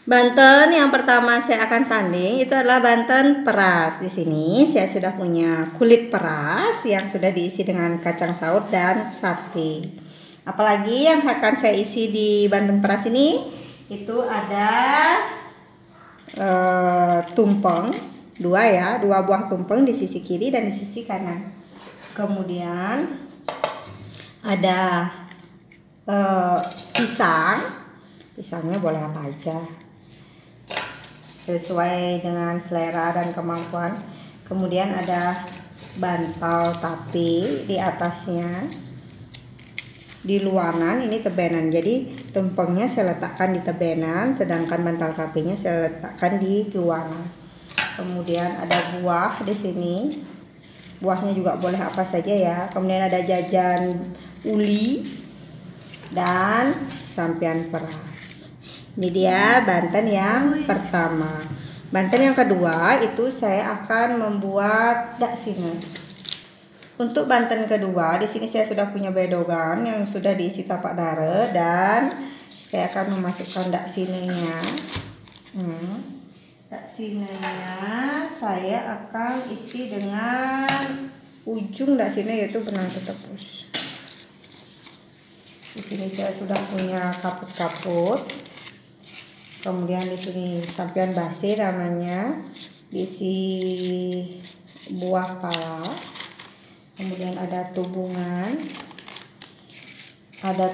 Banten yang pertama saya akan tanding itu adalah Banten peras. Di sini saya sudah punya kulit peras yang sudah diisi dengan kacang saus dan sate. Apalagi yang akan saya isi di Banten peras ini itu ada tumpeng, dua buah tumpeng di sisi kiri dan di sisi kanan. Kemudian ada pisangnya boleh apa aja sesuai dengan selera dan kemampuan. Kemudian ada bantal tape di atasnya, di luaran ini tebenan, jadi tumpengnya saya letakkan di tebenan, sedangkan bantal tapenya saya letakkan di luaran. Kemudian ada buah di sini, buahnya juga boleh apa saja ya. Kemudian ada jajan uli dan sampian peras. Ini dia Banten yang pertama. Banten yang kedua itu saya akan membuat daksine. Untuk Banten kedua di sini saya sudah punya bedogan yang sudah diisi tapak dare dan saya akan memasukkan daksinenya. Daksinenya saya akan isi dengan ujung daksine yaitu benang tetepus. Di sini saya sudah punya kaput-kaput. Kemudian di sini sampian base namanya, diisi buah pala. Kemudian ada tubungan, ada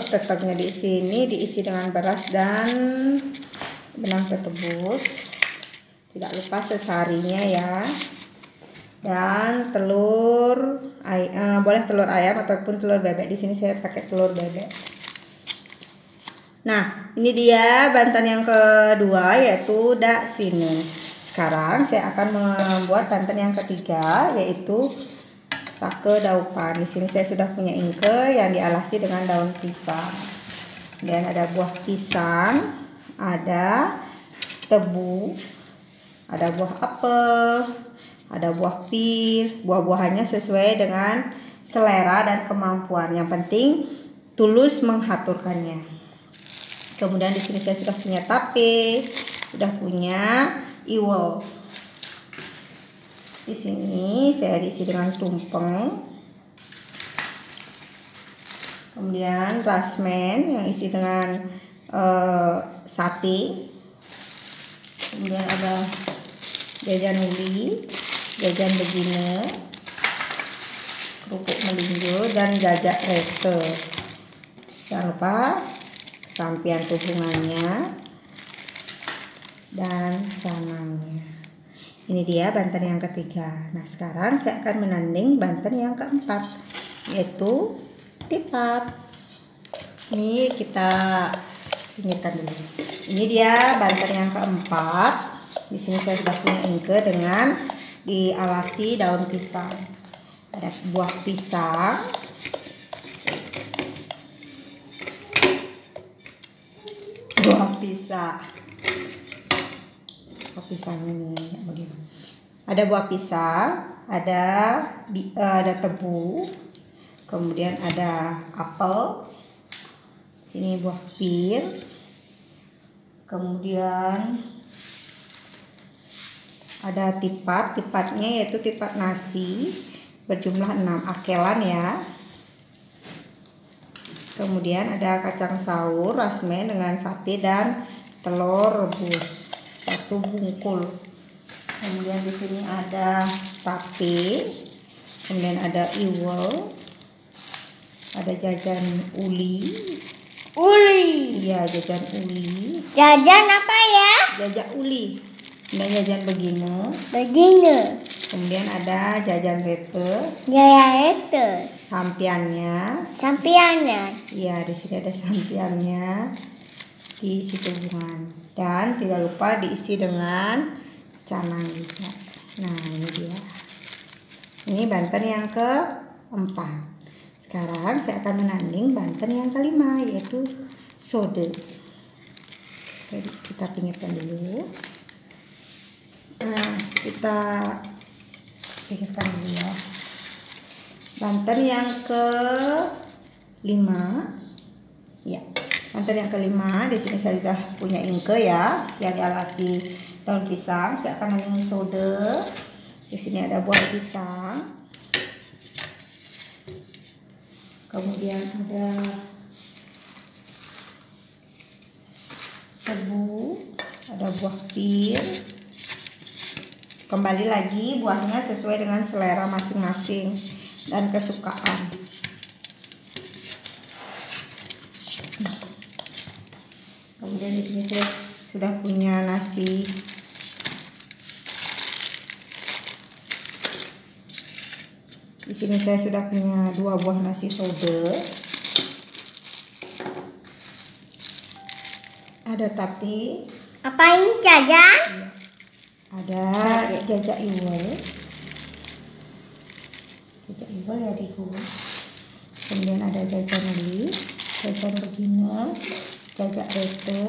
teteknya di sini diisi dengan beras dan benang tetebus. Tidak lupa sesarinya ya. Dan telur boleh telur ayam ataupun telur bebek. Di sini saya pakai telur bebek. Nah, ini dia Banten yang kedua yaitu daksine. Sekarang saya akan membuat Banten yang ketiga yaitu pake daupan. Di sini saya sudah punya ingke yang dialasi dengan daun pisang. Dan ada buah pisang, ada tebu, ada buah apel, ada buah pir. Buah-buahannya sesuai dengan selera dan kemampuan. Yang penting tulus menghaturkannya. Kemudian di sini saya sudah punya tape, sudah punya iwel. Di sini saya diisi dengan tumpeng. Kemudian rasmen yang isi dengan sate. Kemudian ada jajan uli, jajan begine, kerupuk melinjo dan jajak rete. Jangan lupa sampian tubungannya dan canangnya. Ini dia Banten yang ketiga. Nah, sekarang saya akan menanding Banten yang keempat yaitu tipat. Ini kita pinggirkan dulu. Ini dia Banten yang keempat. Di sini saya sudah punya ingke dengan dialasi daun pisang. Ada buah pisang. Pisangnya nih begini. Ada buah pisang, ada tebu, kemudian ada apel, sini buah pir, kemudian ada tipatnya yaitu tipat nasi berjumlah 6 akelan ya. Kemudian ada kacang saur, rasmen dengan sate dan telur rebus 1 bungkul. Kemudian di sini ada tape, kemudian ada iwel, ada jajan uli. Iya, jajan uli. Jajan apa ya? Jajan uli. Dan jajan begini. Kemudian ada jajan rete. Sampiannya. Iya, di sini ada sampiannya. Diisi tubungan. Dan tidak lupa diisi dengan canang juga. Nah, ini dia. Ini Banten yang keempat. Sekarang saya akan menanding Banten yang kelima yaitu sode. Jadi kita pinggirkan dulu. Nah, kita pinggirkan dulu ya. Banten yang ke-5 ya. Banten yang kelima, di sini saya sudah punya ingke ya, yang dialasi daun pisang. Saya akan nanning sode. Di sini ada buah pisang. Kemudian ada tebu, ada buah pir. Kembali lagi buahnya sesuai dengan selera masing-masing dan kesukaan. Kemudian di sini saya sudah punya nasi. Di sini saya sudah punya 2 buah nasi sode. Ada tape. Apain jajan? Ada jajak iwel. Jajak iwel ya diku. Kemudian ada jajan lagi, jajan begini, jajak rete.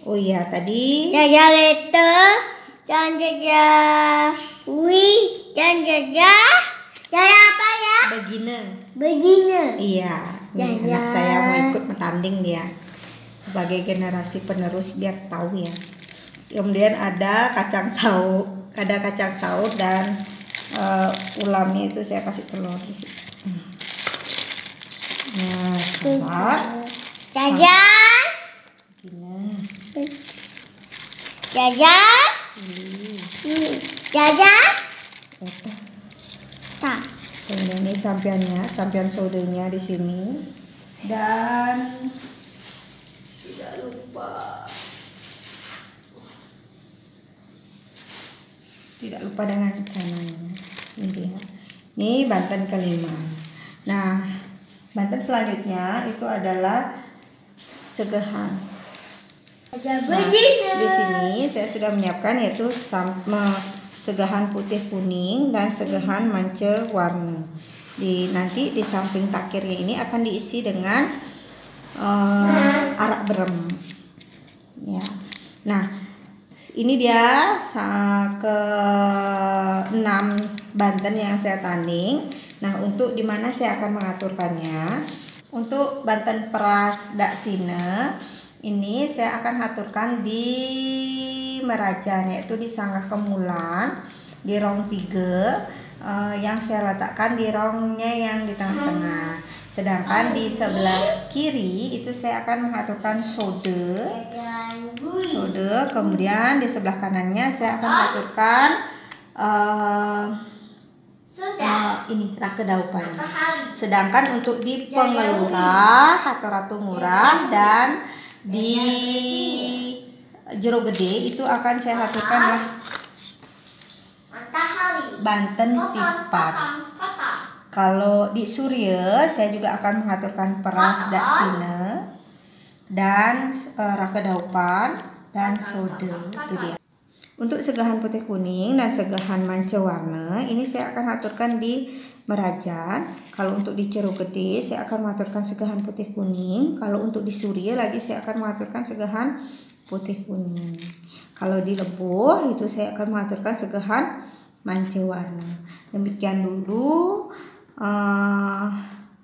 Oh iya tadi. Jajan rete, dan jajan dan jajan apa ya? Begini. Iya, nih anak saya mau ikut bertanding dia sebagai generasi penerus biar tahu ya. Kemudian ada kacang saus dan ulamnya itu saya kasih telur di sini. Nah, salad. Jajan. Jajan. Jajan. Tak. Kemudian ini sampian sodenya di sini. Dan tidak lupa dengan cananya. Ini Banten kelima. Nah, Banten selanjutnya itu adalah segehan. Nah, di sini saya sudah menyiapkan yaitu segahan putih kuning dan segahan mance warna. Nanti di samping takirnya ini akan diisi dengan arak berem. Ya. Nah, ini dia ke-6 Banten yang saya tanding. Nah, untuk dimana saya akan mengaturkannya? Untuk Banten peras dak sine ini saya akan aturkan di Merajan, yaitu di Sanggah Kemulan di rong 3 yang saya letakkan di rongnya yang di tengah-tengah. Sedangkan di sebelah kiri itu saya akan mengaturkan sode, kemudian di sebelah kanannya saya akan mengaturkan ini rakedaupan. Sedangkan untuk di Pengelurah atau Ratu Murah dan di Jero Gede itu akan saya aturkan Banten Tipat. Kalau di Surya saya juga akan mengaturkan peras dak sine dan rakedaupan dan sode. Itu dia. Untuk segahan putih kuning dan segahan mance warna ini saya akan aturkan di Merajan. Kalau untuk di Jero Gede saya akan mengaturkan segahan putih kuning. Kalau untuk di Surya lagi saya akan mengaturkan segahan putih kuning. Kalau di Leboh itu saya akan mengaturkan segahan mance warna. Demikian dulu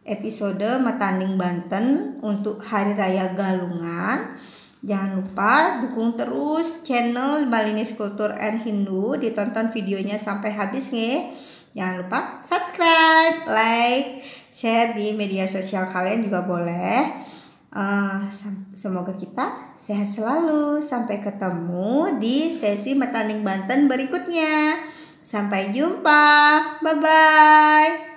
episode Metanding Banten untuk Hari Raya Galungan. Jangan lupa dukung terus channel Balinese Culture and Hindu, ditonton videonya sampai habis nih. Jangan lupa subscribe, like, share di media sosial kalian juga boleh. Semoga kita sehat selalu. Sampai ketemu di sesi Metanding Banten berikutnya. Sampai jumpa. Bye-bye.